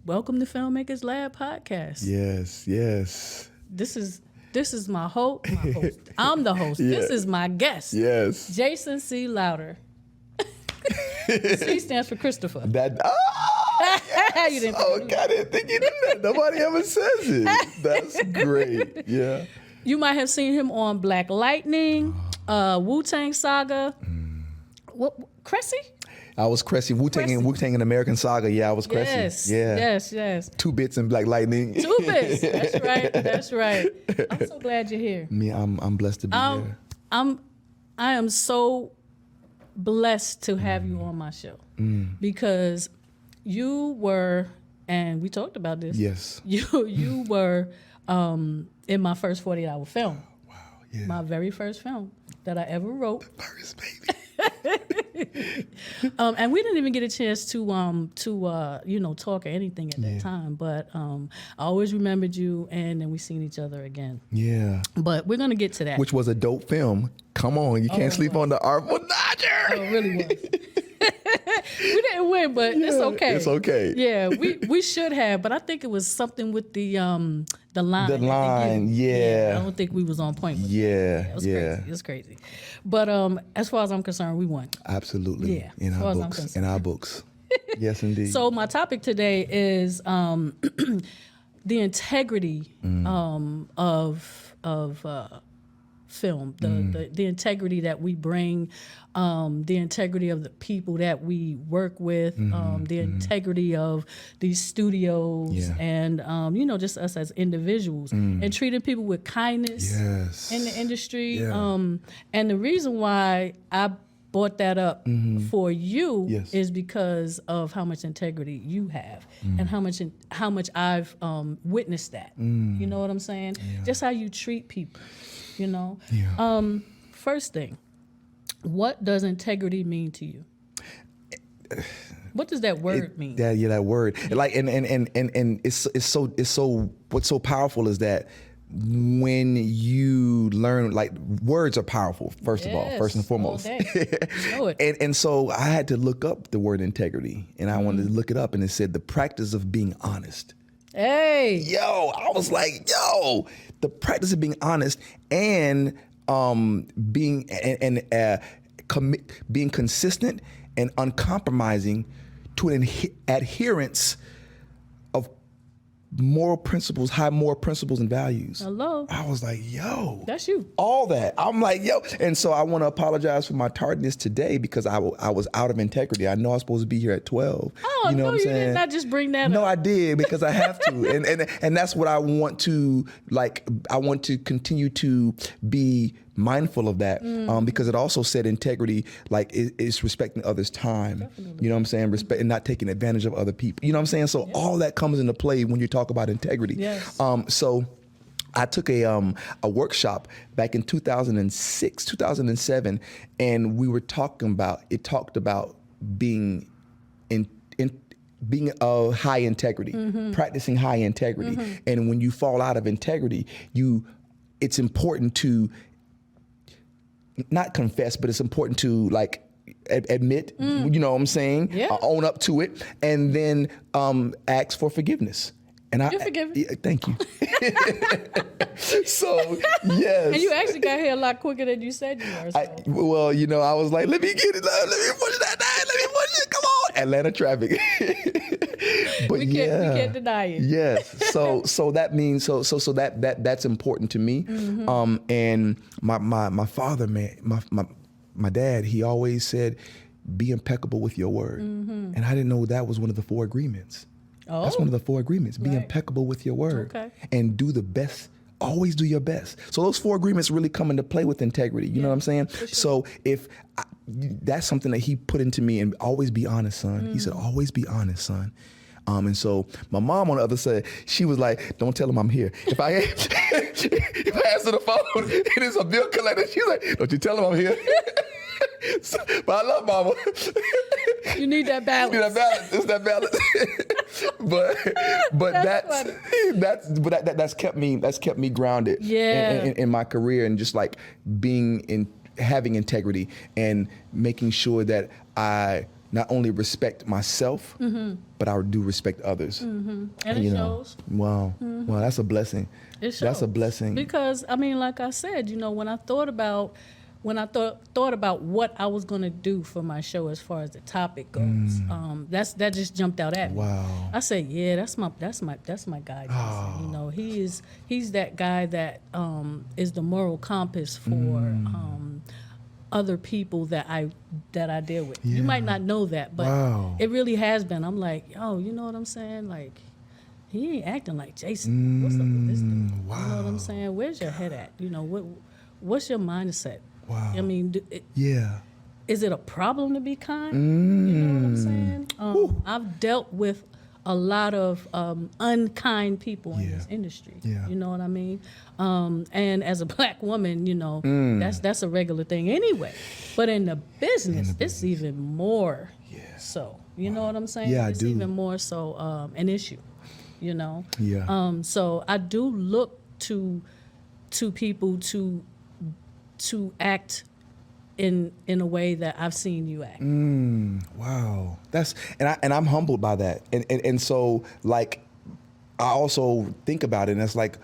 Welcome to Filmmakers Lab podcast. Yes. This is my host. I'm the host. Yeah. This is my guest. Yes. Jason C. Louder. C stands for Christopher. Yes. You didn't I didn't think you knew that. Nobody ever says it. That's great. Yeah. You might have seen him on Black Lightning, Wu-Tang Saga. What, Cressy? I was Cressy. Wu-Tang and American Saga. Yeah, I was Cressy. Yes. 2 Bits and Black Lightning. 2 Bits. That's right. I'm so glad you're here. I'm blessed to be here. I am so blessed to have you on my show because you were, and we talked about this. Yes. You were in my first 48-hour film. Wow. Yeah. My very first film that I ever wrote. First baby. And we didn't even get a chance to talk or anything at that time. But I always remembered you, and then we seen each other again. Yeah. But we're gonna get to that. Which was a dope film. Come on, you can't sleep on the Artful Dodger. Oh, it really was. We didn't win, but it's okay. It's okay. Yeah, we should have, but I think it was something with the line. The line, yeah. I don't think we was on point with Yeah, it. It was crazy. But as far as I'm concerned, we won. Absolutely. Yeah, In as far our as I'm books. concerned. In our books. Yes, indeed. So my topic today is the integrity of film, the integrity that we bring, the integrity of the people that we work with, the integrity of these studios, and just us as individuals, and treating people with kindness in the industry. Yeah. And the reason why I brought that up for you is because of how much integrity you have and how much I've witnessed that. You know what I'm saying? Yeah. Just how you treat people. Yeah. First thing, what does integrity mean to you? What does that word mean? That word. Like and it's so what's so powerful is that when you learn, like, words are powerful, first and foremost. All day. You know it. and so I had to look up the word integrity, and I wanted to look it up, and it said the practice of being honest. Hey. Yo, I was like, the practice of being honest and being consistent and uncompromising to an adherence of moral principles, high moral principles and values. Hello. I was like, That's you. all that. I'm like, and so I want to apologize for my tardiness today because I was out of integrity. I know I was supposed to be here at 12. Oh, you know no, what I'm you saying? did not just bring that No, up. I did because I have to, and that's what I want to, like. I want to continue to be mindful of that because it also said integrity, like, is respecting others' time. Definitely. You know what I'm saying? Respect and not taking advantage of other people. You know what I'm saying? So all that comes into play when you talk about integrity. Yes. So I took a workshop back in 2006, 2007, and we were talking about, it talked about being being of high integrity, practicing high integrity. And when you fall out of integrity, it's important to not confess, but it's important to, like, admit, you know what I'm saying? Yeah. Own up to it, and then ask for forgiveness. And You're forgiven. Thank you. So, yes. And you actually got here a lot quicker than you said you were. So. I was like, let me get it. Let me push that down. Let me push it. Come on. Atlanta traffic. But we can't deny it. Yes. So that means that's important to me. And my father, man, my dad, he always said, be impeccable with your word. And I didn't know that was one of the 4 agreements. Oh. That's one of the 4 agreements. Be impeccable with your word. Okay. And do the best. Always do your best. So those 4 agreements really come into play with integrity. You know what I'm saying? Sure. So that's something that he put into me, and always be honest, son. He said, always be honest, son. And so my mom on the other side, she was like, don't tell him I'm here. If I answer the phone and it's a bill collector, she's like, don't you tell him I'm here. But I love mama. You need that balance. It's that balance. but that's kept me grounded in my career, and just like having integrity and making sure that I not only respect myself, but I do respect others. And it shows. Wow, that's a blessing. It shows. That's a blessing. Because I mean, like I said, when I thought about what I was going to do for my show as far as the topic goes, that just jumped out at me. Wow. I said, yeah, that's my guy. Oh. He's that guy that is the moral compass for other people that I deal with. Yeah. You might not know that, but Wow. it really has been. I'm like, yo, you know what I'm saying? Like, he ain't acting like Jason. What's up with this dude? Wow. You know what I'm saying? Where's your head at? What's your mindset? Wow. I mean, Yeah. is it a problem to be kind? You know what I'm saying? I've dealt with a lot of unkind people in this industry. Yeah. You know what I mean? And as a black woman, that's a regular thing anyway. But in the business, it's even more so. You know what I'm saying? Yeah, I it's do. even more so an issue. Yeah. So I do look to people to act in a way that I've seen you act. Wow. And I'm humbled by that. And so like I also think about it, and it's like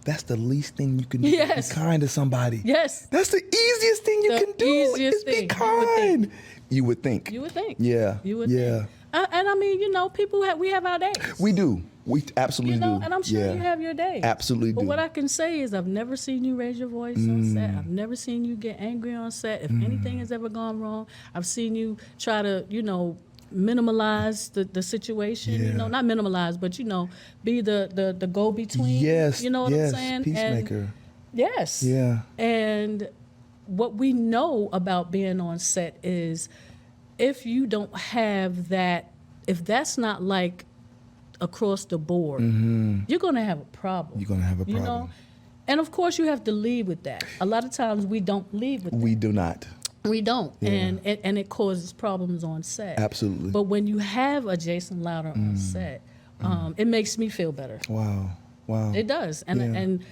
that's the least thing you can do. Yes. Be kind to somebody. Yes. That's the easiest thing you can do. Easiest Is be thing. kind. You would think. You would think. Yeah. You would Yeah. think. And I mean, people we have our days. We do. We absolutely do. And I'm sure you have your days. Absolutely But do. what I can say is I've never seen you raise your voice on set. I've never seen you get angry on set. If anything has ever gone wrong, I've seen you try to, minimalize the situation. Yeah. Not minimalize, but be the go-between. Yes. You know what yes. I'm saying? Peacemaker. Yes. Yeah. And what we know about being on set is if you don't have that, if that's not like across the board, you're going to have a problem. You're going to have a problem. And of course, you have to lead with that. A lot of times we don't lead with that. We do not. We don't. Yeah. And it causes problems on set. Absolutely. But when you have a Jason Louder on set, it makes me feel better. Wow. Wow. It does. Yeah. And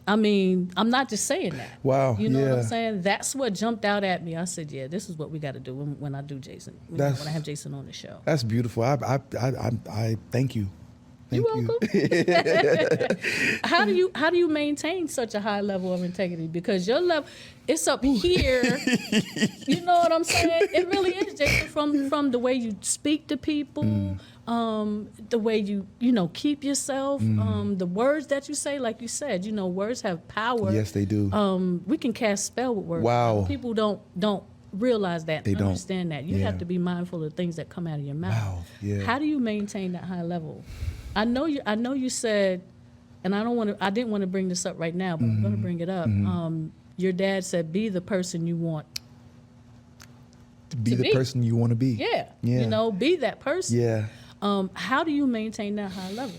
I mean, I'm not just saying that. Wow. You know what I'm Yeah. saying? That's what jumped out at me. I said, yeah, this is what we got to do when I do Jason, when I have Jason on the show. That's beautiful. I thank you. Thank You're welcome. How do you maintain such a high level of integrity? Because your level, it's up here. You know what I'm saying? It really is, Jason, from the way you speak to people, the way you keep yourself, the words that you say. Like you said, words have power. Yes, they do. We can cast spell with words. Wow. People don't realize that. They and don't. understand that. You Yeah. have to be mindful of things that come out of your mouth. Wow. Yeah. How do you maintain that high level? I know you said, and I didn't want to bring this up right now, but I'm going to bring it up. Your dad said, be the person you want To be the person you want to be. Yeah. Yeah. Be that person. Yeah. How do you maintain that high level?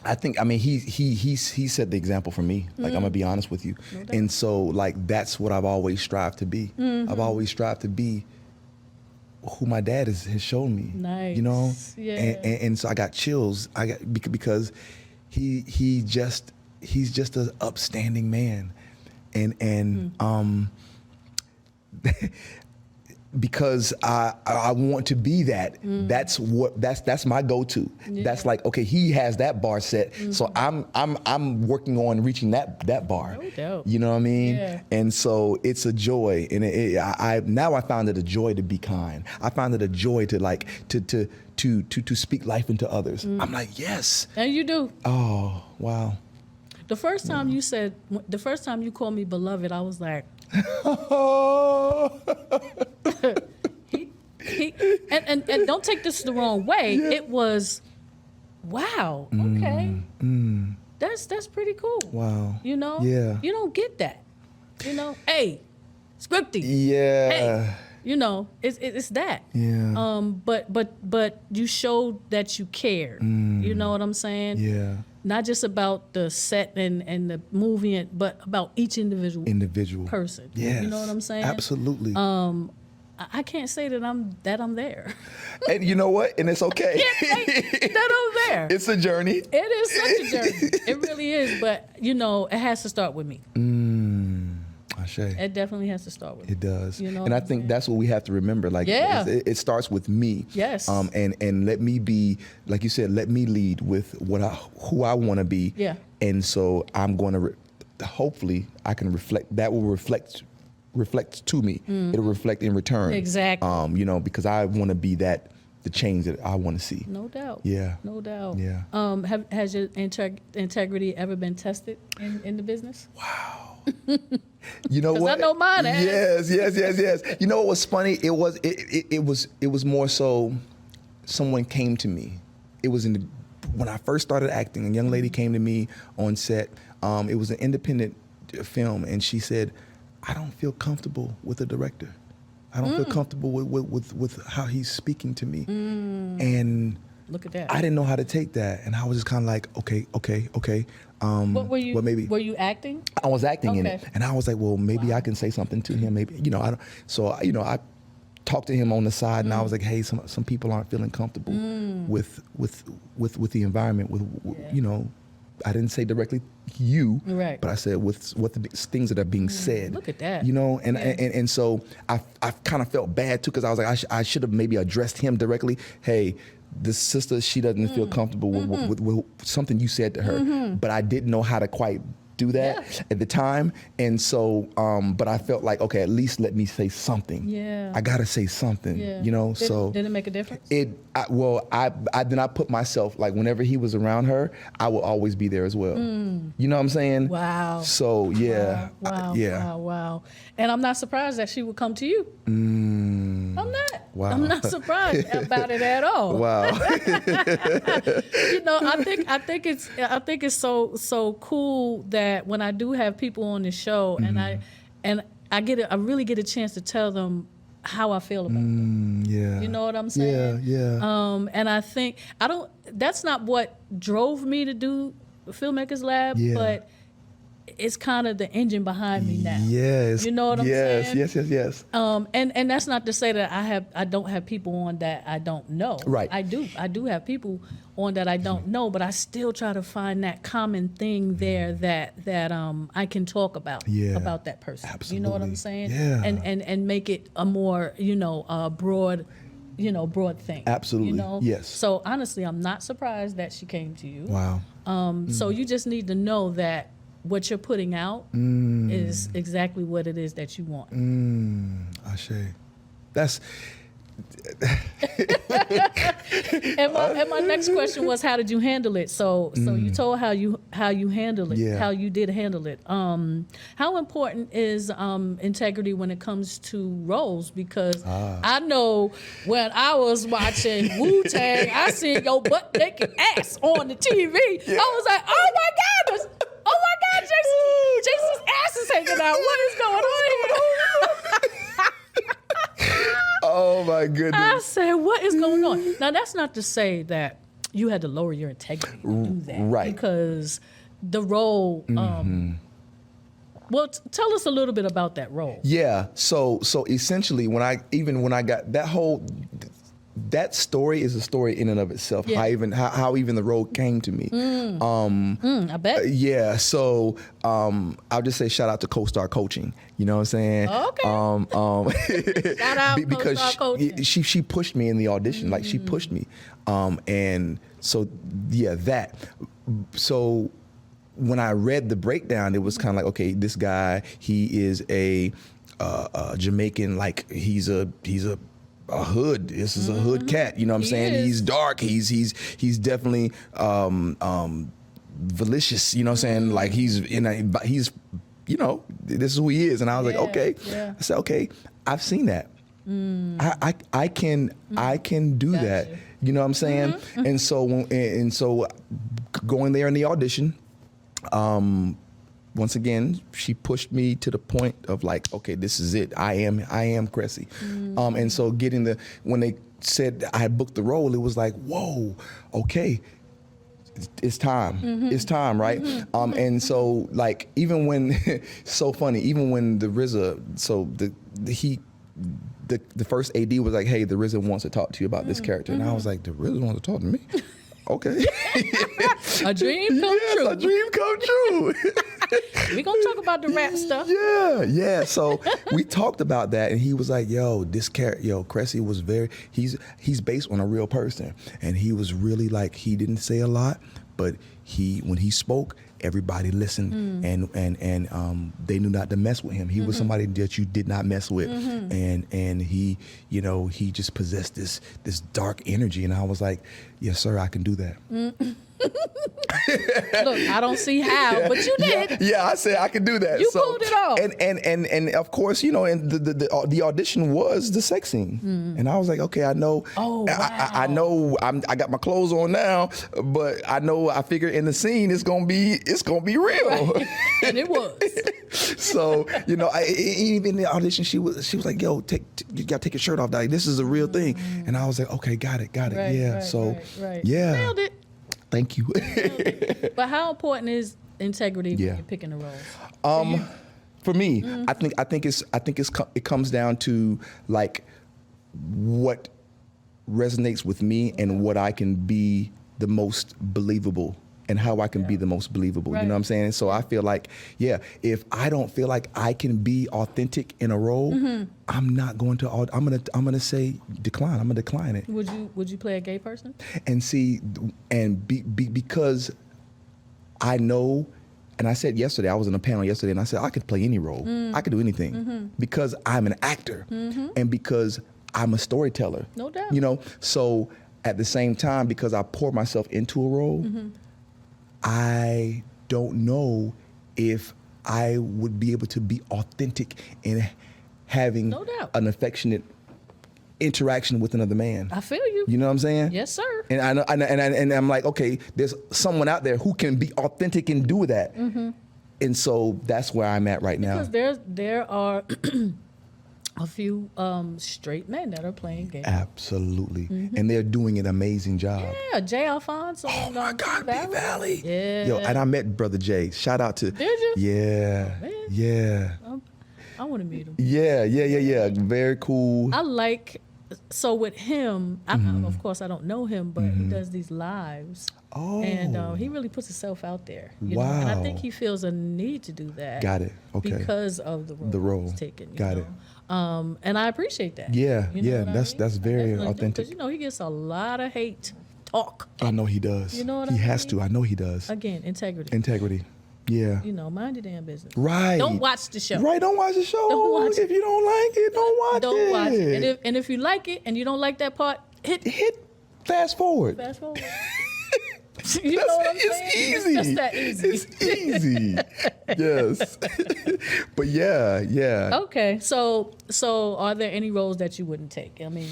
I think, he set the example for me. Like, I'm gonna be honest with you. No doubt. And so, like, that's what I've always strived to be. I've always strived to be who my dad has shown me. Nice. Yeah. And so I got chills. Because he's just an upstanding man, and because I want to be that. That's my go-to. Yeah. That's like, okay, he has that bar set, so I'm working on reaching that bar. No doubt. You know what I mean? Yeah. And so it's a joy, and now I found it a joy to be kind. I found it a joy to like to speak life into others. I'm like, yes. And you do. Oh, wow. The first time you called me beloved, I was like, and don't take this the wrong way. Yeah. It was, wow, okay, that's pretty cool. Wow, Yeah, you don't get that. Hey, scripty. Yeah. Hey, it's that. Yeah. But you showed that you cared. You know what I'm saying? Yeah. Not just about the set and the movie, but about each individual person. Yes. You know what I'm saying? Absolutely. I can't say that I'm there. And you know what? And it's okay. Can't say that I'm there. It's a journey. It is such a journey. It really is. But you know, it has to start with me. Ashe. It definitely has to start with me. It does. You know and I think that's what we have to remember. Like, Yeah. it starts with me. Yes. And let me be, like you said, let me lead with who I want to be. Yeah. And so I'm going to, hopefully I can reflect, that will reflect to me. It'll reflect in return. Exactly. You know, because I want to be the change that I want to see. No doubt. Yeah. No doubt. Yeah. Has your integrity ever been tested in the business? Wow. You know 'Cause what? I know mine has. Yes. You know what was funny? It was more so someone came to me. It was when I first started acting, a young lady came to me on set. It was an independent film, and she said, I don't feel comfortable with the director. I don't feel comfortable with how he's speaking to me. And look at that. I didn't know how to take that. And I was just kind of like, okay. What were you? Well, maybe Were you acting? I was acting in it, Okay. and I was like, well, maybe I can say something to him. Maybe, I don't. So, I talked to him on the side, and I was like, hey, some people aren't feeling comfortable with the environment. I didn't say directly you, Right. but I said with what the things that are being said. Look at that. And so I kind of felt bad too, because I was like, I should have maybe addressed him directly. Hey, this sister, she doesn't feel comfortable with something you said to her, but I didn't know how to quite do that at the time. And so, but I felt like, okay, at least let me say something. Yeah. I gotta say something, Yeah. Did it make a difference? Then I put myself, like, whenever he was around her, I will always be there as well. You know what I'm saying? Wow. So yeah. Wow. And I'm not surprised that she would come to you. I'm not. Wow. I'm not surprised about it at all. Wow. I think it's so cool that when I do have people on the show and I really get a chance to tell them how I feel about them. Yeah. You know what I'm saying? Yeah. And I think that's not what drove me to do Filmmakers Lab, but it's kind of the engine behind me now. Yes. You know what I'm saying? Yes. And that's not to say that I don't have people on that I don't know. Right. I do have people on that I don't know, but I still try to find that common thing there that I can talk about that person. Absolutely. You know what I'm saying? Yeah. And make it a more broad thing. Absolutely. Yes. So honestly, I'm not surprised that she came to you. Wow. So you just need to know that what you're putting out is exactly what it is that you want. Ashe. That's. And my next question was, how did you handle it? So you told how you handle it, how you did handle it. How important is integrity when it comes to roles? Because I know when I was watching Wu-Tang, I seen your butt naked ass on the TV. I was like, oh my God, Jason's ass is hanging out. What is going on here? Oh my goodness. I said, what is going on? Now, that's not to say that you had to lower your integrity to do that. Right. Because the role, well, tell us a little bit about that role. Yeah. So essentially, when I got that story is a story in and of itself. Yeah. How even the role came to me. I bet. Yeah. So I'll just say shout out to Co-Star Coaching. You know what I'm saying? Okay. Shout out because Co-Star Coaching. she pushed me in the audition. Like, she pushed me. And so that. So when I read the breakdown, it was kind of like, okay, this guy, he is a Jamaican. Like, he's a hood. This is a hood cat. You know what I'm saying? Is. He's dark. He's definitely malicious. You know what I'm saying? Like, he's this is who he is. And I was like, okay. Yeah. I said, okay, I've seen that. I can do that. You know what I'm saying? And so going there in the audition, once again, she pushed me to the point of like, okay, this is it. I am Cressy. And so when they said I had booked the role, it was like, whoa, okay, it's time. It's time, right? And so, like, even when, so funny, even when the RZA, so the first AD was like, hey, the RZA wants to talk to you about this character. And I was like, the RZA wants to talk to me? Okay. A dream come true. A dream come true. We're going to talk about the rap stuff. Yeah. So we talked about that, and he was like, yo, this character, Cressy was he's based on a real person. And he was really like, he didn't say a lot, but when he spoke, everybody listened, and they knew not to mess with him. He was somebody that you did not mess with, and he, he just possessed this dark energy, and I was like, yes, sir, I can do that. Look, I don't see how, but you did. Yeah, I said I could do that. You pulled it off. And of course, and the audition was the sex scene, and I was like, okay, I know. Oh, wow. I know. I got my clothes on now, but I figure in the scene it's gonna be real, right. And it was. So even in the audition, she was like, yo, you gotta take your shirt off, Daddy. This is a real thing, and I was like, okay, got it. Right, yeah. Right, so right. yeah, Nailed it. Thank you. But how important is integrity when you're picking the roles? For me, I think it comes down to like what resonates with me and what I can be the most believable and how I can be the most believable. Right. You know what I'm saying? So I feel like, if I don't feel like I can be authentic in a role, I'm not going to. I'm gonna say decline. I'm gonna decline it. Would you play a gay person? And see, because I know. And I said yesterday, I was in a panel yesterday, and I said I could play any role. I could do anything because I'm an actor and because I'm a storyteller. No doubt. So at the same time, because I pour myself into a role, I don't know if I would be able to be authentic in having an affectionate interaction with another man. I feel you. You know what I'm saying? Yes, sir. And I know, and I'm like, okay, there's someone out there who can be authentic and do that. And so that's where I'm at right now. Because there are a few straight men that are playing gay. Absolutely. And they're doing an amazing job. Yeah, Jay Alfonso. Oh my God, B Valley. Yeah. Yo, and I met Brother Jay. Shout out to. Did you? Yeah. Oh, yeah. I want to meet him. Yeah. Very cool. So with him, of course I don't know him, but he does these lives. Oh. And he really puts himself out there. You know? Wow. And I think he feels a need to do that. Got it. Okay. Because of the role he's taken. Got it. And I appreciate that. Yeah. You know what I mean? That's very authentic. Because he gets a lot of hate talk. I know he does. You know what he I mean? has to. I know he does. Again, integrity. Integrity. Yeah. Mind your damn business. Right. Don't watch the show. Right. Don't watch the show. Don't watch if you don't like it, don't watch it. Don't watch it. And if you like it and you don't like that part, hit fast forward. Fast forward. You know what I'm saying? It's easy. It's just that easy. It's easy. Yes. But yeah. Okay. So are there any roles that you wouldn't take? I mean,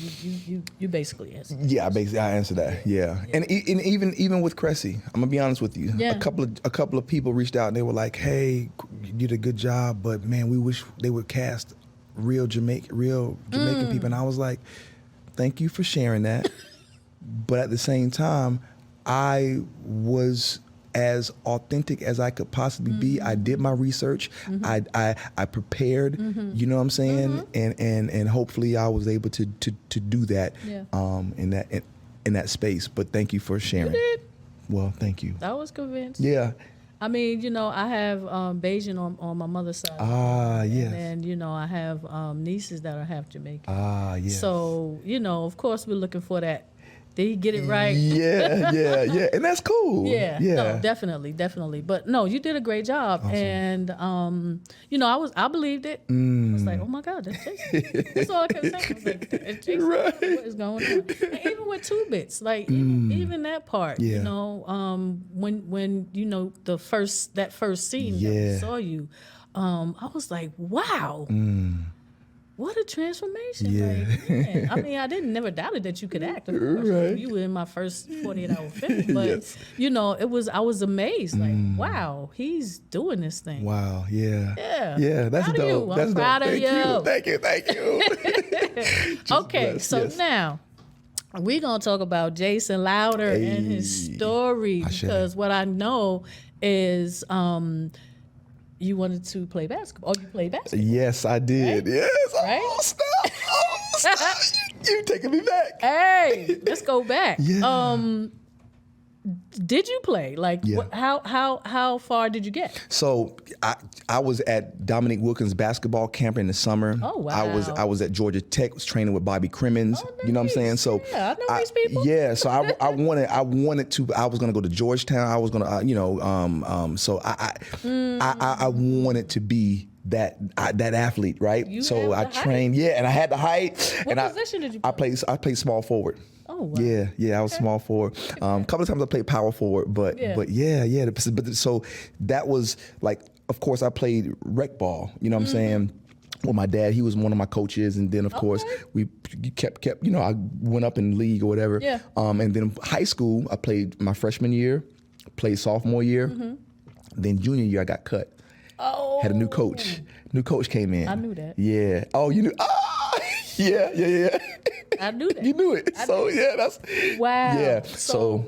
you basically answered. Yeah, I answered that. Yeah. And even with Cressy, I'm gonna be honest with you. Yeah. A couple of people reached out and they were like, "Hey, you did a good job, but man, we wish they would cast real Jamaican people." And I was like, "Thank you for sharing that." But at the same time, I was as authentic as I could possibly be. I did my research. I prepared. You know what I'm saying? And hopefully I was able to do that in that space. But thank you for sharing. You did. Well, thank you. I was convinced. Yeah. I mean, I have Bajan on my mother's side. Ah, yes. And I have nieces that are half Jamaican. Ah, yes. So, of course we're looking for that. Did he get it right? Yeah. And that's cool. Yeah. No, definitely. But no, you did a great job. Awesome. And, I believed it. I was like, oh my God, that's Jason. That's all I kept saying. I was like, that's Jason. Right. What is going on? And even with 2 bits, like even that part, when, that first scene that we saw you, I was like, wow. What a transformation. Yeah. Like, man. I mean, I never doubted that you could act. Of course. Right. You were in my first 48-hour film. But, I was amazed. Like, wow, he's doing this thing. Wow, yeah. Yeah. That's proud dope. Of you. That's I'm proud dope. of you. Thank you. Okay, blessed, so yes. now we're going to talk about Jason Louder and his story. Because what I know is... you wanted to play basketball. Oh, you played basketball. Yes, I did. Right? Yes. Right? Oh, snap. You taking me back. Hey, let's go back. Yeah. Did you play? Like, Yeah. how far did you get? So I was at Dominique Wilkins basketball camp in the summer. Oh, wow. I was at Georgia Tech, was training with Bobby Crimmins. Oh, You know what I'm saying? nice. So Yeah, I know these people. Yeah, so I wanted to. I was gonna go to Georgetown. I was gonna, so I wanted to be that athlete, right? You So I have the trained. Yeah, and I had the height. What and position did you play? I played small forward. Oh, wow. Yeah, I was small forward. A couple of times I played power forward, but yeah. But so that was like, of course, I played rec ball. You know what I'm saying? Well, my dad, he was one of my coaches, and then of course we kept. You know, I went up in the league or whatever. Yeah. And then high school, I played my freshman year, played sophomore year, then junior year I got cut. Oh. Had a new coach. New coach came in. I knew that. Yeah. Oh, you knew? Yeah. I knew that. You knew it. That's Wow. Yeah. So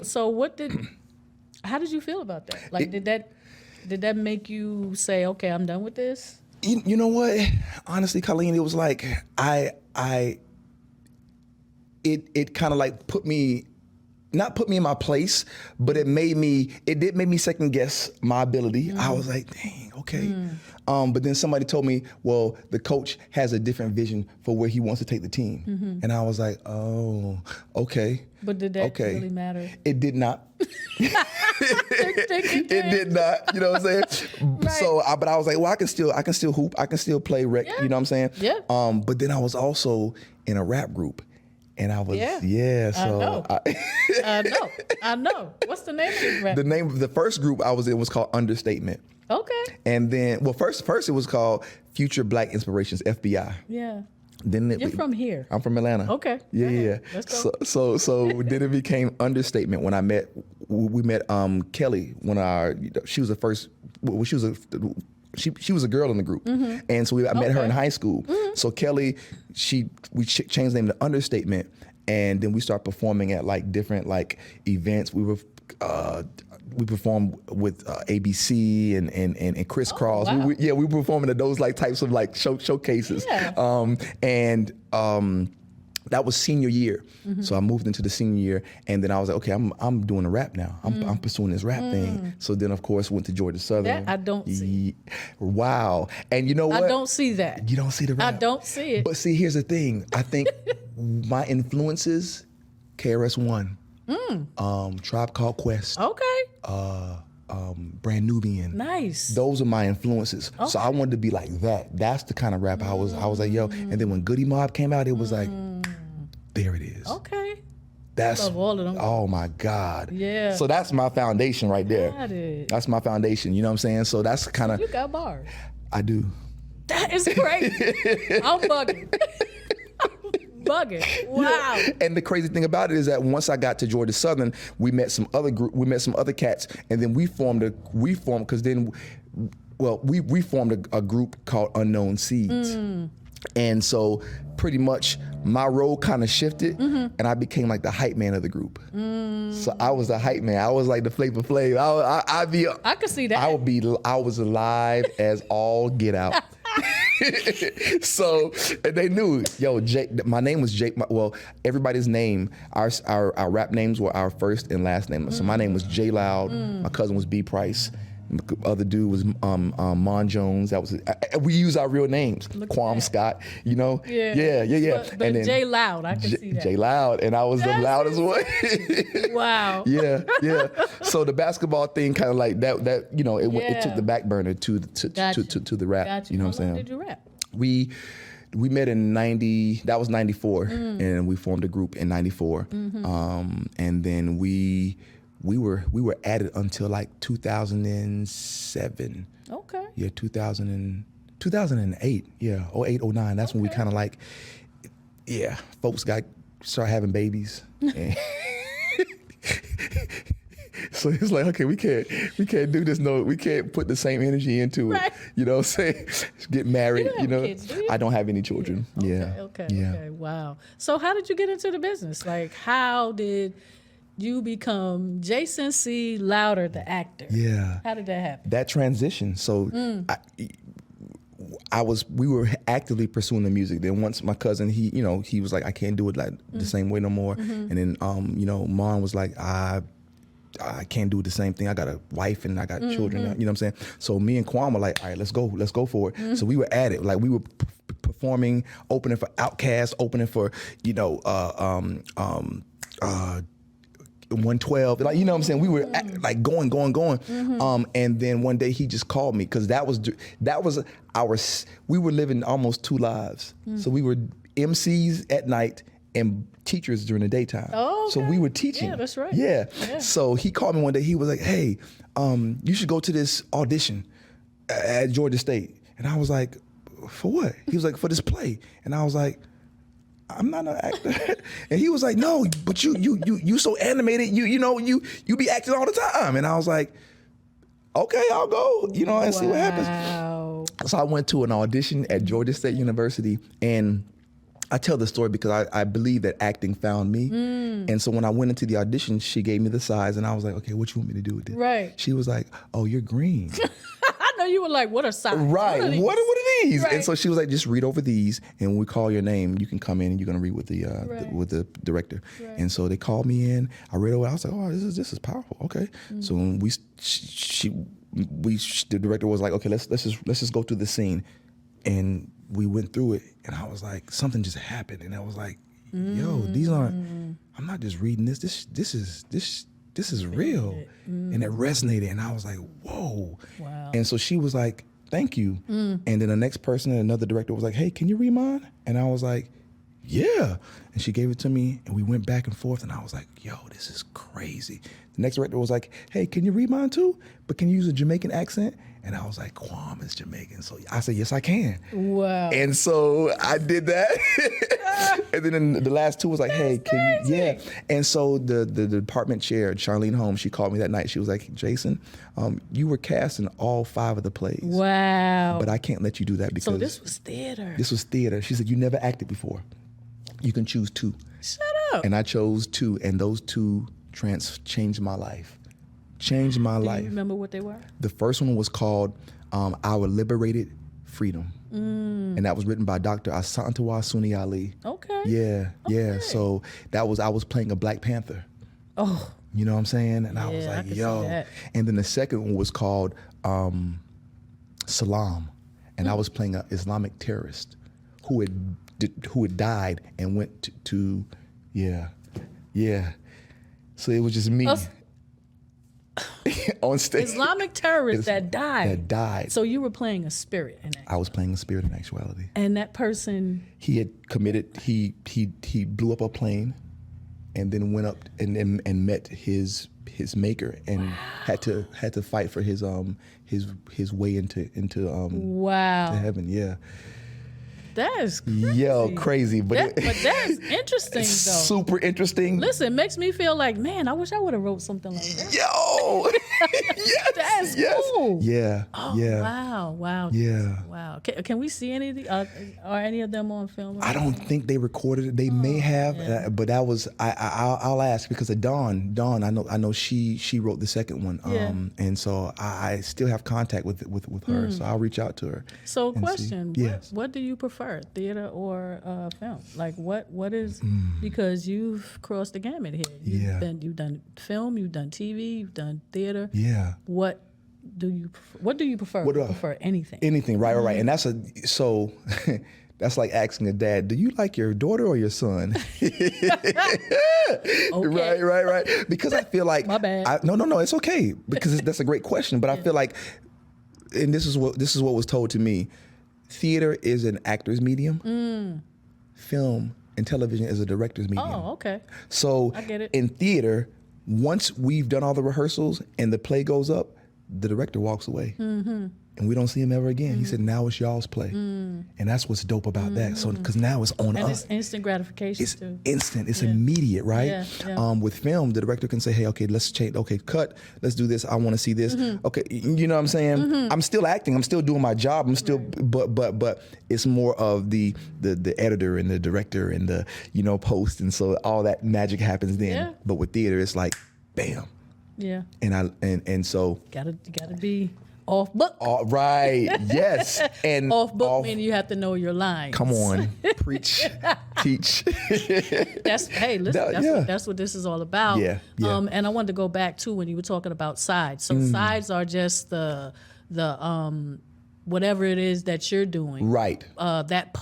how did you feel about that? Like, did that make you say, okay, I'm done with this? You know what? Honestly, Colleen, it was like it kind of like not put me in my place, but it did make me second guess my ability. I was like, dang, okay. But then somebody told me, well, the coach has a different vision for where he wants to take the team. And I was like, oh, okay. But did that really matter? It did not. It did not. You know what I'm saying? Right. So, but I was like, well, I can still hoop. I can still play rec. Yeah. You know what I'm saying? Yeah. But then I was also in a rap group. And I was, so I know. What's the name of this rap? The name of the first group I was in was called Understatement. Okay. And then, well, first it was called Future Black Inspirations, FBI. Yeah. Then You're from here. I'm from Atlanta. Okay. Yeah. Let's go. So then it became Understatement when we met Kelly, she was the first, well, she was a girl in the group, and so I met her in high school. So Kelly, we changed the name to Understatement, and then we started performing at like different like events. We performed with ABC and Criss Cross. wow. We were performing at those like types of like showcases. Yeah. That was senior year. So I moved into the senior year, and then I was like, okay, I'm doing a rap now. I'm pursuing this rap thing. So then, of course, went to Georgia Southern. That I don't see. Wow. And you know what? I don't see that. You don't see the rap? I don't see it. But see, here's the thing. I think my influences, KRS-One, Tribe Called Quest, Okay. Brand Nubian. Nice. Those are my influences. So I wanted to be like that. That's the kind of rap I was like, yo. And then when Goody Mob came out, it was like, there it is. Okay. That's, love all of them. oh my God. Yeah. So that's my foundation right there. Got it. That's my foundation. You know what I'm saying? So that's kind of, You got bars. I do. That is crazy. I'm bugging. Wow. And the crazy thing about it is that once I got to Georgia Southern, we met some other cats, and then we formed a group called Unknown Seeds. And so pretty much my role kind of shifted, and I became like the hype man of the group. So I was the hype man. I was like the Flavor Flav. I could see that. I was alive as all get out. So and they knew, yo, Jake. My name was Jake. Well, everybody's name, our rap names were our first and last name. So my name was J Loud. My cousin was B Price. The other dude was Mon Jones. That was we use our real names. Quam Scott. You know. Yeah. But and then J Loud, I can see that. J Loud, and I was the loudest one. Wow. Yeah. So the basketball thing kind of like that it took the back burner to the rap. Gotcha. You know How what I'm saying? long did you rap? We met in 90. That was 94, and we formed a group in 94. And then we were at it until like 2007. Okay. Yeah, 2008. Yeah, 08, 09. That's when we kind of like, folks started having babies. So it's like, okay, we can't do this. No, we can't put the same energy into it. Right. You know what I'm saying? Get married. You don't have kids, do you? I don't have any children. Okay. Wow. So how did you get into the business? Like, how did you become Jason C. Louder, the actor? Yeah. How did that happen? That transition. So we were actively pursuing the music. Then once my cousin, he was like, I can't do it like the same way no more. And then, Mom was like, I can't do the same thing. I got a wife and I got children. You know what I'm saying? So me and Quan were like, all right, let's go for it. So we were at it. Like we were performing, opening for Outkast, opening for 112, like, you know what I'm saying? We were like going. And then one day he just called me because that was we were living almost two lives. So we were MCs at night and teachers during the daytime. Oh, okay. So we were teaching. Yeah, that's right. Yeah. Yeah. So he called me one day. He was like, hey, you should go to this audition at Georgia State. And I was like, for what? He was like, for this play. And I was like, I'm not an actor. And he was like, no, but you so animated, you be acting all the time. And I was like, okay, I'll go, and see what happens. So I went to an audition at Georgia State University, and I tell the story because I believe that acting found me. And so when I went into the audition, she gave me the size, and I was like, okay, what you want me to do with this? Right. She was like, oh, you're green. I know you were like, what a sign. Right. What are these? Right. And so she was like, just read over these, and when we call your name, you can come in and you're gonna read with the director. Right. And so they called me in. I read over. I was like, oh, this is powerful. Okay. So when the director was like, okay, let's just go through the scene, and we went through it, and I was like, something just happened, and I was like, yo, these aren't. I'm not just reading this. This is real. And it resonated, and I was like, whoa. Wow. And so she was like, thank you. And then the next person, another director was like, hey, can you read mine? And I was like, yeah. And she gave it to me, and we went back and forth, and I was like, yo, this is crazy. The next director was like, hey, can you read mine too? But can you use a Jamaican accent? And I was like, Kwame is Jamaican. So I said, yes, I can. Wow. And so I did that. And then the last two was like, hey, can you? Yeah. And so the department chair, Charlene Holmes, she called me that night. She was like, Jason, you were cast in all 5 of the plays. Wow. But I can't let you do that because. So this was theater. This was theater. She said, you never acted before. You can choose 2. Shut up. And I chose 2, and those 2 changed my life. Changed my life. Do you remember what they were? The first one was called Our Liberated Freedom. And that was written by Dr. Asantewa Suni Ali. Okay. Yeah. So I was playing a Black Panther. Oh. You know what I'm saying? And I was I like, can yo. see that. And then the second one was called Salam. And I was playing an Islamic terrorist who had died and went to yeah. So it was just me. On stage. Islamic terrorists that died. That died. So you were playing a spirit in that. I was playing a spirit in actuality. And that person. He had committed. He blew up a plane, and then went up and met his maker, and had to fight for his way into Wow. to heaven. Yeah. That is crazy. Yo, crazy. But that's interesting, it's though. super interesting. Listen, it makes me feel like, man, I wish I would have wrote something like that. Yo! Yes! That's yes. cool. Yeah. Oh, yeah. Wow. Yeah. Wow. Can we see any of the, are any of them on film? I don't think they recorded it. They may have, but that was I'll ask because of Dawn, I know she wrote the second one, and so I still have contact with her, so I'll reach out to her. So, and question: see. Yes. What do you prefer, theater or film? Like, what is because you've crossed the gamut here. You've done film, you've done TV, you've done theater. Yeah. What do you prefer? What do I prefer? Anything. Anything, right. And that's that's like asking a dad, do you like your daughter or your son? Okay. Right. Because I feel like My bad. No, it's okay because that's a great question. But I feel like, and this is what was told to me, theater is an actor's medium. Film and television is a director's medium. Oh, okay. So I get it. In theater, once we've done all the rehearsals and the play goes up, the director walks away. And we don't see him ever again. He said, now it's y'all's play. And that's what's dope about that. So, because now it's on And us. it's instant gratification It's too. instant. It's immediate, right? Yeah. With film, the director can say, hey, okay, let's change. Okay, cut. Let's do this. I want to see this. Okay, you know what I'm saying? I'm still acting. I'm still doing my job. I'm still, but it's more of the editor and the director and the, post. And so all that magic happens then. Yeah. But with theater, it's like, bam. Yeah. And so. You gotta be off book. Right. Yes. And Off book meaning you have to know your lines. Come on, preach, teach. That's what this is all about. Yeah. And I wanted to go back to when you were talking about sides. So sides are just the whatever it is that you're doing. Right. That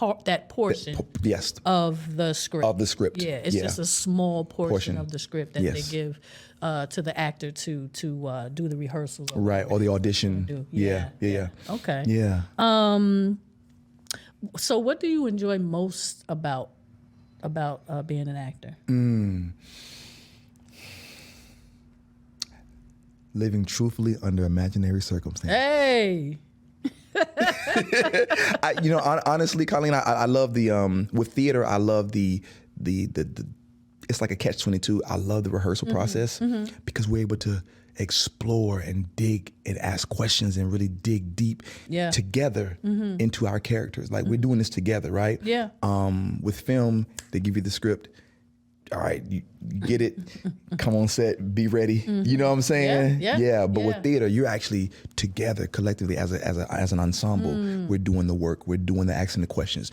portion. Yes. Of the script. Yeah. It's just a small portion of the script that they give to the actor to do the rehearsals. Right. Or the audition. Yeah. Okay. Yeah. So what do you enjoy most about being an actor? Living truthfully under imaginary circumstances. Hey. Honestly, Colleen, I love the with theater. I love the it's like a catch-22. I love the rehearsal process because we're able to explore and dig and ask questions and really dig deep together into our characters. Like we're doing this together, right? Yeah. With film, they give you the script. All right, you get it. Come on set, be ready. You know what I'm saying? Yeah. But with theater, you're actually together collectively as an ensemble. We're doing the work. We're doing the asking the questions.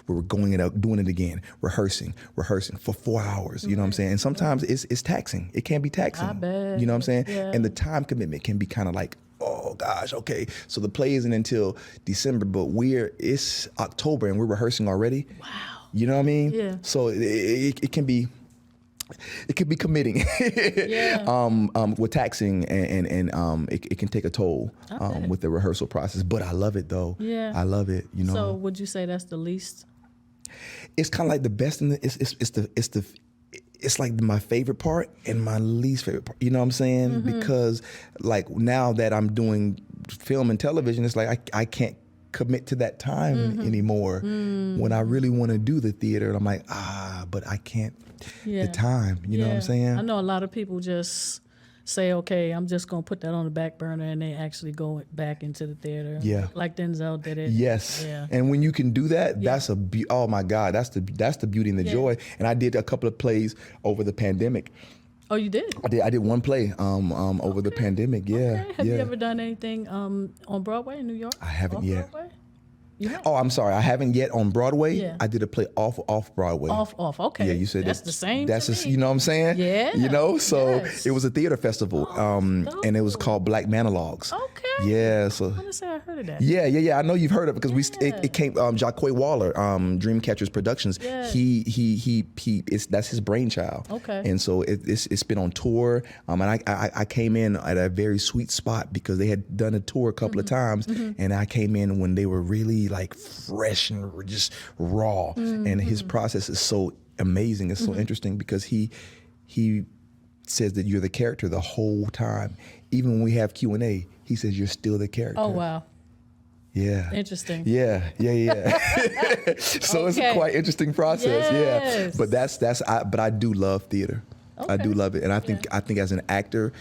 We're going it out, doing it again, rehearsing for 4 hours. You know what I'm saying? And sometimes it's taxing. It can be taxing. I bet. You know what I'm saying? Yeah. And the time commitment can be kind of like, oh gosh, okay. So the play isn't until December, but it's October and we're rehearsing already. Wow. You know what I mean? Yeah. So it can be committing. With taxing and it can take a toll with the rehearsal process. But I love it though. Yeah. I love it. You know. So would you say that's the least? It's kind of like the best in it's like my favorite part and my least favorite part. You know what I'm saying? Because like now that I'm doing film and television, it's like I can't commit to that time anymore when I really want to do the theater. And I'm like, but I can't, the time, you know what I'm saying? I know a lot of people just say, okay, I'm just going to put that on the back burner and they actually go back into the theater. Yeah. Like Denzel did it. Yes. Yeah. And when you can do that, that's oh my God, that's the beauty and the joy. And I did a couple of plays over the pandemic. Oh, you did? I did one play over the pandemic. Yeah. Okay. Have you ever done anything on Broadway in New York? I haven't yet. Broadway? You have? Oh, I'm sorry. I haven't yet on Broadway. Yeah. I did a play off Broadway. Off. Okay. Yeah, you said that's the same. That's to just, me. you know what I'm saying? Yeah. You know, so Yes. it was a theater festival, and it was called Black Monologues. Okay. Yeah. So. I want to say I heard of that. Yeah. I know you've heard of it because it came. Jaquay Waller, Dreamcatchers Productions. Yeah. That's his brainchild. Okay. And so it's been on tour. And I came in at a very sweet spot because they had done a tour a couple of times, and I came in when they were really like fresh and just raw. And his process is so amazing. It's so interesting because he says that you're the character the whole time. Even when we have Q&A, he says you're still the character. Oh, wow. Yeah. Interesting. Yeah. So it's a quite interesting process. Yes. Yeah. But but I do love theater. Okay. I do love it. And I think as an actor,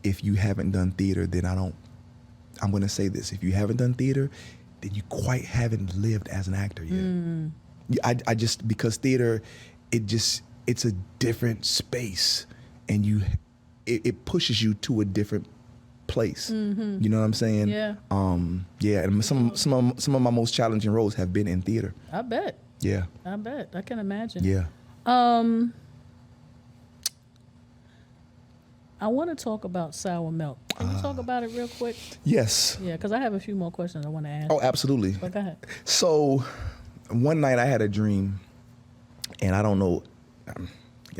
if you haven't done theater, then I'm going to say this. If you haven't done theater, then you quite haven't lived as an actor yet. I just, because theater, it's a different space and it pushes you to a different place. You know what I'm saying? Yeah. And some of my most challenging roles have been in theater. I bet. Yeah. I bet. I can imagine. Yeah. I want to talk about Sour Milk. Can you talk about it real quick? Yes. Yeah, because I have a few more questions I want to ask. Oh, absolutely. But go ahead. So one night I had a dream, and I don't know,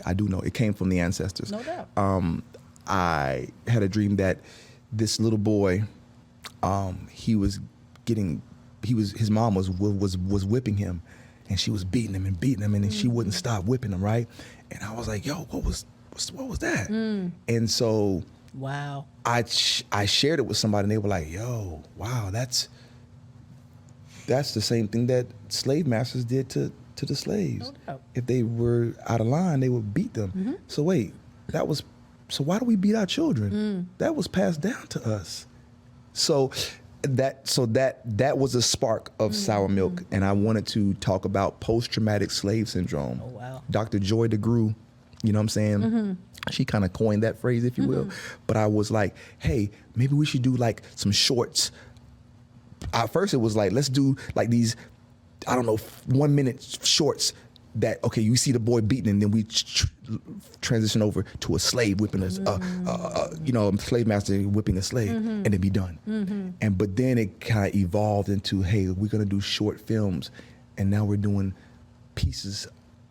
I do know, it came from the ancestors. No doubt. I had a dream that this little boy, his mom was whipping him, and she was beating him, and she wouldn't stop whipping him, right? And I was like, yo, what was that? And so wow, I shared it with somebody, and they were like, yo, wow, that's the same thing that slave masters did to the slaves. No doubt. If they were out of line, they would beat them. So wait, so why do we beat our children? That was passed down to us. So that was a spark of Sour Milk, and I wanted to talk about post-traumatic slave syndrome. Oh, wow. Dr. Joy DeGruy, you know what I'm saying? She kind of coined that phrase, if you will. But I was like, hey, maybe we should do like some shorts. At first it was like, let's do like these, I don't know, 1 minute shorts that, okay, you see the boy beating, and then we transition over to a slave whipping a slave master whipping a slave, and then be done. But then it kind of evolved into, hey, we're gonna do short films, and now we're doing pieces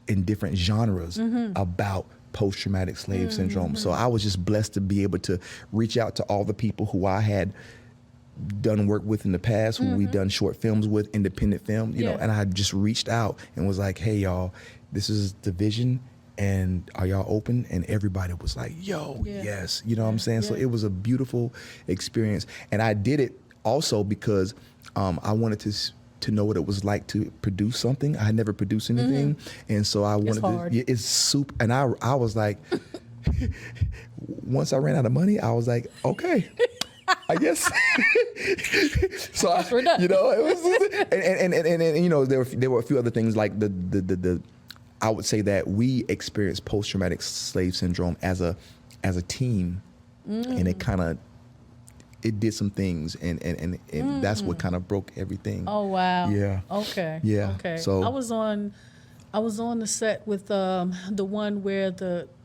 in different genres about post-traumatic slave syndrome. So I was just blessed to be able to reach out to all the people who I had done work with in the past, who we done short films with, independent film, you know, and I just reached out and was like, hey, y'all, this is the vision, and are y'all open? And everybody was like, yo, yes. You know what I'm saying? So it was a beautiful experience. And I did it also because I wanted to know what it was like to produce something. I had never produced anything. And so I wanted to, it's super. And I was like, once I ran out of money, I was like, okay, I guess. So we're done. you know, it was, and you know, there were a few other things like the I would say that we experienced post-traumatic slave syndrome as a team, and it kind of, it did some things, and that's what kind of broke everything. Oh wow. Yeah. Okay. Yeah. Okay. So I was on the set with the one where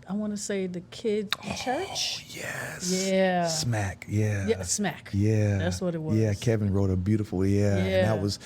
I want to say the kids in church. Yes. Yeah. Smack. Yeah. Yeah. Smack. Yeah. That's what it was. Yeah. Kevin wrote a beautiful. Yeah. And that was.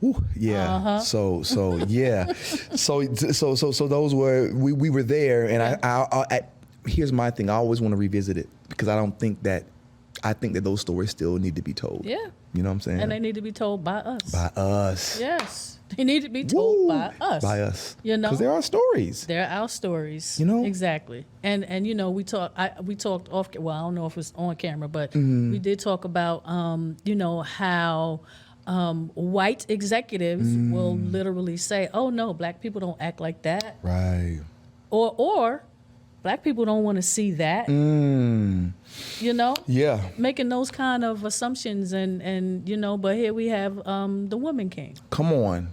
Whew, yeah. So yeah. so those were we were there, and I here's my thing. I always want to revisit it because I think that those stories still need to be told. Yeah. You know what I'm saying? And they need to be told by us. By us. Yes. They need to be told by us. By us. You know? Because they're our stories. They're our stories. You know? Exactly. And you know, we talked off, well, I don't know if it's on camera, but we did talk about, you know, how white executives will literally say, oh no, black people don't act like that. Right. Or black people don't want to see that. You know? Yeah. Making those kind of assumptions and you know, but here we have the Woman King. Come on.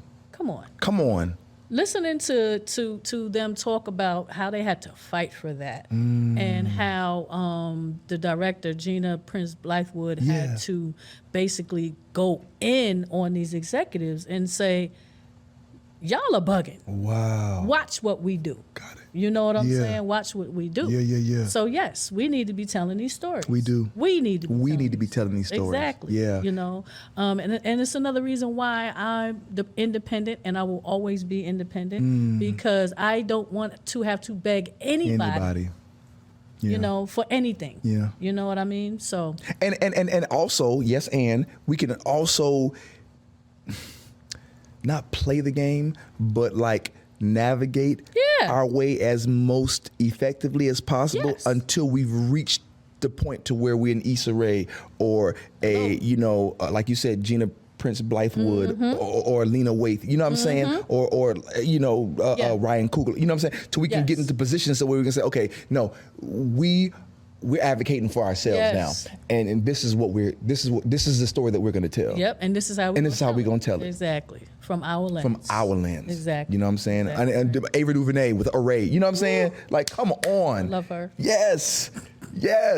Listening to them talk about how they had to fight for that, and how the director Gina Prince Blythewood had to basically go in on these executives and say, y'all are bugging. Wow. Watch what we do. Got it. You know what I'm saying? Watch what we do. Yeah. So yes, we need to be telling these stories. We do. We need to be telling these stories. Exactly. Yeah. You know, and it's another reason why I'm independent, and I will always be independent, because I don't want to have to beg anybody. Yeah. You know, for anything. Yeah. You know what I mean? So. And also, yes, and we can also not play the game, but like navigate our way as most effectively as possible until we've reached the point to where we're an Issa Rae or you know, like you said, Gina Prince Blythewood or Lena Waithe, you know what I'm saying? Or you know, Ryan Coogler, you know what I'm saying? Till we can get into positions so where we can say, okay, no, we're advocating for ourselves now, and this is the story that we're going to tell. Yep, and this is how we're going to tell it. Exactly, from our lens. Exactly. You know what I'm saying? And Ava DuVernay with Array. You know what I'm saying? Like, come on. I love her. Yes.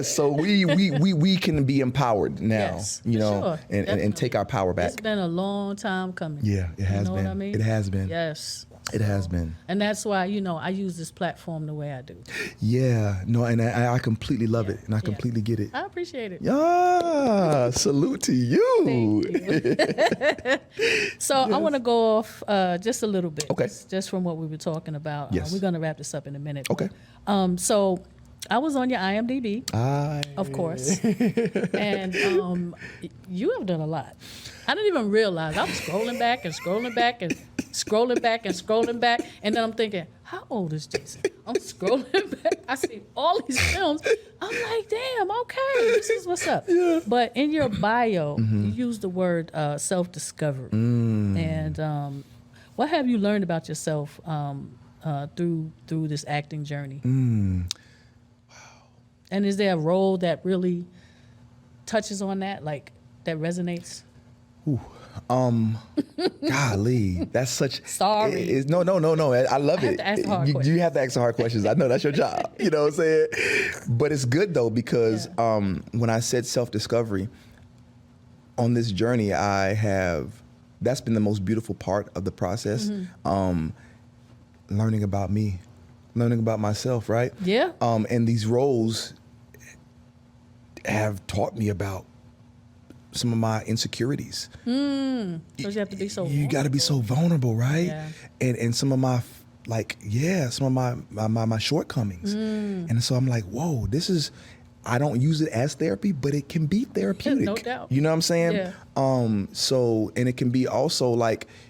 So we can be empowered now. Yes, you know, and take our power back. It's been a long time coming. Yeah, it has been. You know what I mean? It has been. Yes. It has been. And that's why, you know, I use this platform the way I do. Yeah. No, and I completely love it. And I completely get it. I appreciate it. Yeah. Salute to you. Thank you. So I want to go off just a little bit. Okay. Just from what we were talking about. Yes. We're going to wrap this up in a minute. Okay. So I was on your IMDb, of course. And you have done a lot. I didn't even realize. I was scrolling back and scrolling back and scrolling back and scrolling back. And then I'm thinking, how old is Jason? I'm scrolling back. I see all these films. I'm like, damn, okay, this is what's up. Yeah. But in your bio, you use the word self-discovery. And what have you learned about yourself through this acting journey? Wow. And is there a role that really touches on that, like that resonates? Ooh. Golly, that's such. Sorry. No. I love it. have to ask the hard You have to ask the hard questions. I know that's your job. You know what I'm saying? But it's good though, because when I said self-discovery, on this journey, that's been the most beautiful part of the process. Learning about me, learning about myself, right? Yeah. And these roles have taught me about some of my insecurities. Because you have to be so vulnerable. You got to be so vulnerable, right? Yeah. And some of my, some of my shortcomings. And so I'm like, whoa, I don't use it as therapy, but it can be therapeutic. No doubt. You know what I'm saying? Yeah. And it can be also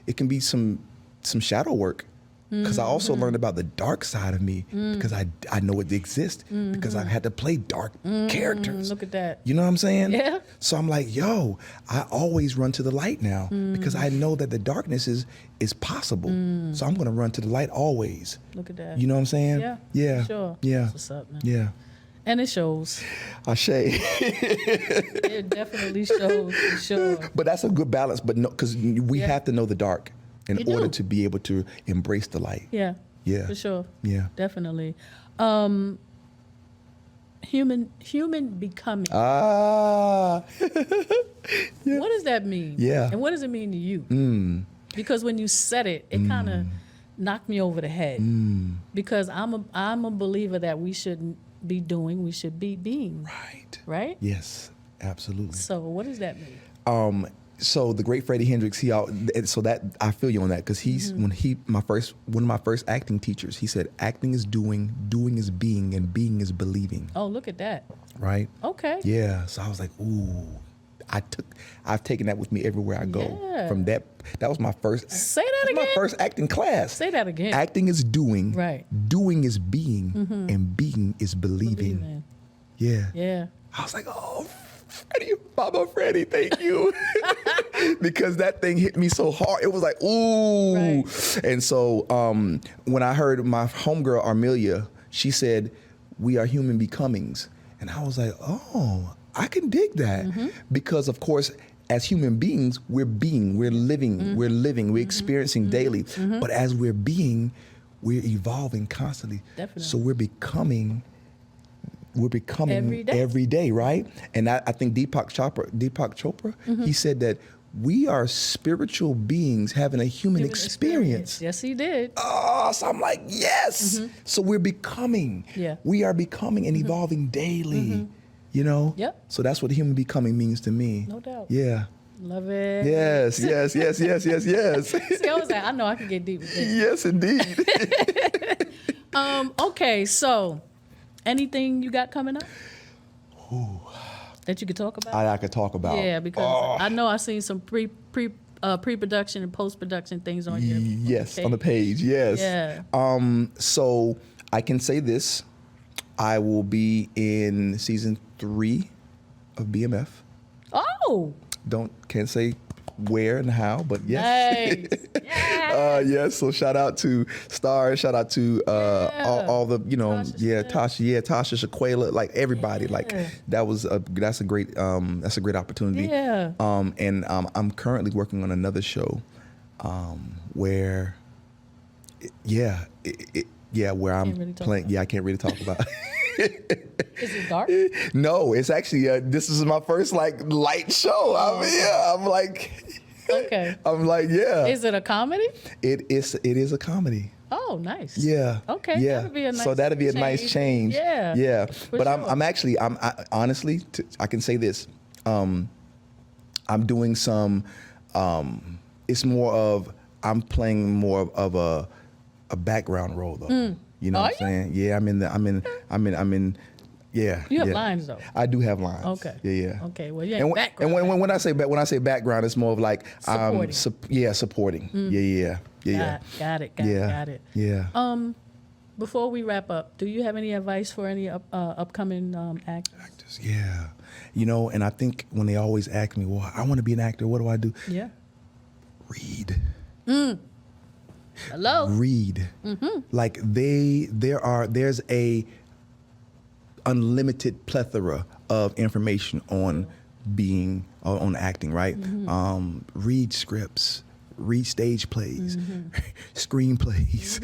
it can be some shadow work. Because I also learned about the dark side of me because I know it exists because I've had to play dark characters. Look at that. You know what I'm saying? Yeah. So I'm like, yo, I always run to the light now because I know that the darkness is possible. So I'm going to run to the light always. Look at that. You know what I'm saying? Yeah. Yeah. Sure. Yeah. That's what's up, man. Yeah. And it shows. Ashe. It definitely shows, for sure. But that's a good balance. But no, because we have to know the dark in order to be able to embrace the light. Yeah. Yeah. For sure. Yeah. Definitely. Human becoming. Yeah. What does that mean? Yeah. And what does it mean to you? Because when you said it, it kind of knocked me over the head. Because I'm a believer that we shouldn't be doing, we should be being. Right. Right? Yes, absolutely. So what does that mean? So the great Freddie Hendrix, so that I feel you on that, because one of my first acting teachers, he said, acting is doing is being, and being is believing. Oh, look at that. Right? Okay. Yeah. So I was like, ooh, I've taken that with me everywhere I go. Yeah. From that was my first. Say that again. My first acting class. Say that again. Acting is doing. Right. Doing is being, and being is believing. Believing. Yeah. Yeah. I was like, oh, Freddie, Mama Freddie, thank you. Because that thing hit me so hard. It was like, ooh. Right. And so when I heard my homegirl, Armelia, she said, we are human becomings. And I was like, oh, I can dig that. Because, of course, as human beings, we're living, we're experiencing daily. But as we're being, we're evolving constantly. Definitely. So we're becoming every day, right? And I think Deepak Chopra, he said that we are spiritual beings having a human experience. Yes, he did. Oh, so I'm like, yes. So we're becoming. Yeah. We are becoming and evolving daily. You know? Yep. So that's what human becoming means to me. No doubt. Yeah. Love it. Yes. See, I was like, I know I can get deep with this. Yes, indeed. Okay, so anything you got coming up? That you could talk about? I could talk about. Yeah, because I know I've seen some pre-production and post-production things on your Yes, on the page. Yes. Yeah. So I can say this: I will be in season 3 of BMF. Oh. Can't say where and how, but yes. Nice. Yes. So shout out to Stars, shout out to all the Tasha, Shaquela, like everybody. Like that's a great opportunity. Yeah. And I'm currently working on another show where where I'm playing. Yeah, I can't really talk about. Is it dark? No, it's actually this is my first light show. I'm like, okay. I'm like, yeah. Is it a comedy? It is a comedy. Oh, nice. Yeah. Okay. Yeah. That'd be a nice so that'd be a nice change. Yeah. Yeah. But sure. I'm honestly, I can say this. I'm doing some. It's more of I'm playing more of a background role though. You know what I'm saying? Yeah, I'm in. Yeah. You have lines though. I do have lines. Okay. Yeah. Okay. Well, yeah. Background. And when I say background, it's more of like supporting. Supporting. Yeah. Got it. Yeah. Before we wrap up, do you have any advice for any upcoming actors? Yeah. And I think when they always ask me, well, I want to be an actor. What do I do? Yeah. Read. Hello. Read. Like there's a unlimited plethora of information on being on acting, right? Read scripts, read stage plays, screenplays.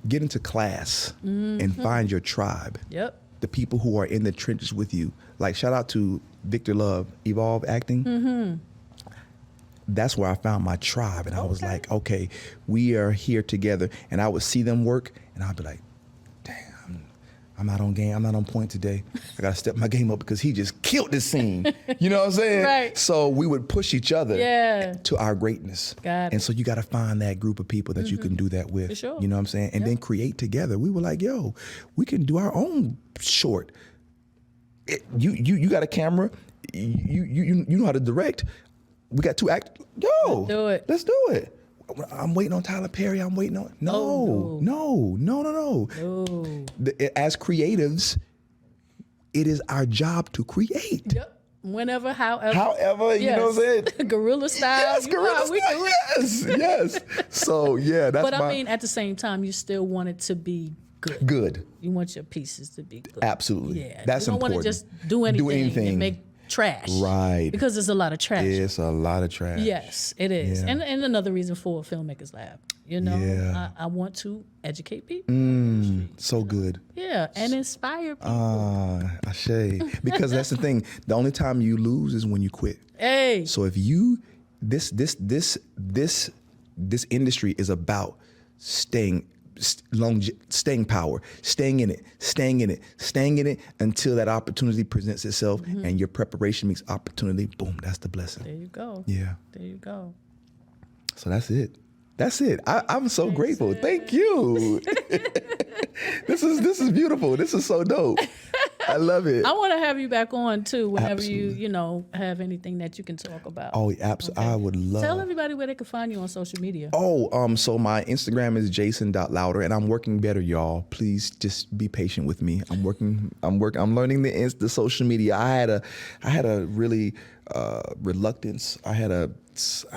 Get into class and find your tribe. Yep. The people who are in the trenches with you. Like, shout out to Victor Love, Evolve Acting. That's where I found my tribe. And I was like, okay, we are here together. And I would see them work and I'd be like, damn, I'm not on game. I'm not on point today. I got to step my game up because he just killed this scene. You know what I'm saying? Right. So we would push each other to our greatness. Got it. And so you got to find that group of people that you can do that with. For sure. You know what I'm saying? And then create together. We were like, yo, we can do our own short. You got a camera. You know how to direct. We got 2 actors. Yo, let's do it. I'm waiting on Tyler Perry. I'm waiting on. No. As creatives, it is our job to create. Yep. Whenever, however, you know what I'm saying? Guerrilla style. Yes, guerrilla style. Yes. So yeah, that's. But I mean, at the same time, you still want it to be good. Good. You want your pieces to be good. Absolutely. Yeah. That's you don't important. want to just do anything and make trash. Right. Because there's a lot of trash. It's a lot of trash. Yes, it is. Yeah. And another reason for Filmmakers Lab. You know, Yeah. I want to educate people. So good. Yeah, and inspire people. Ashe. Because that's the thing. The only time you lose is when you quit. Hey. So if you this industry is about staying power, staying in it until that opportunity presents itself and your preparation meets opportunity. Boom, that's the blessing. There you go. Yeah. There you go. So that's it. I'm so grateful. Thank you. This is beautiful. This is so dope. I love it. I want to have you back on too whenever Absolutely. you have anything that you can talk about. Oh, absolutely. Okay. I would love. Tell everybody where they can find you on social media. So my Instagram is jason.louder and I'm working better, y'all. Please just be patient with me. I'm learning the social media. I had a really reluctance. I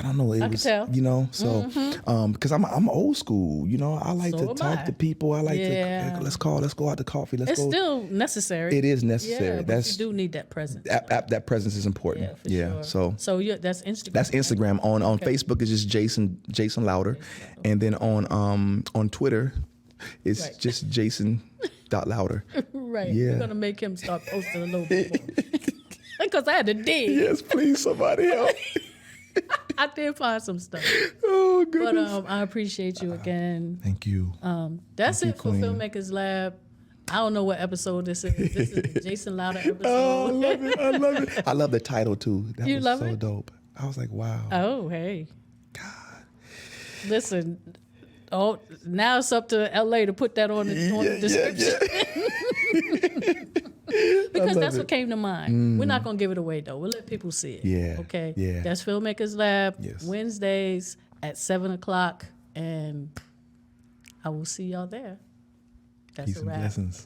don't know. I could tell. Because I'm old school. I like to talk to people. I like to let's go out to coffee. It's still necessary. It is necessary. Yeah, you do need that presence. That presence is important. Yeah, for sure. So that's Instagram. That's Instagram. On Facebook it's just Jason Louder, and then on Twitter it's just Jason.Louder. Right. Yeah. We're gonna make him start posting a little bit more. Because I had to dig. Yes, please, somebody help. I did find some stuff. Oh, goodness. But I appreciate you again. Thank you. That's it for Filmmakers Lab. I don't know what episode this is. This is the Jason Louder episode. Oh, I love it. I love the title, too. That you was love so it? dope. I was like, wow. Oh, hey. God. Listen. Oh, now it's up to LA to put that on the description. Yeah. Because that's what came to mind. We're not going to give it away, though. We'll let people see it. Yeah. Okay? Yeah. That's Filmmakers Lab, Yes. Wednesdays at 7 o'clock. And I will see y'all there. That's Peace a and wrap. blessings.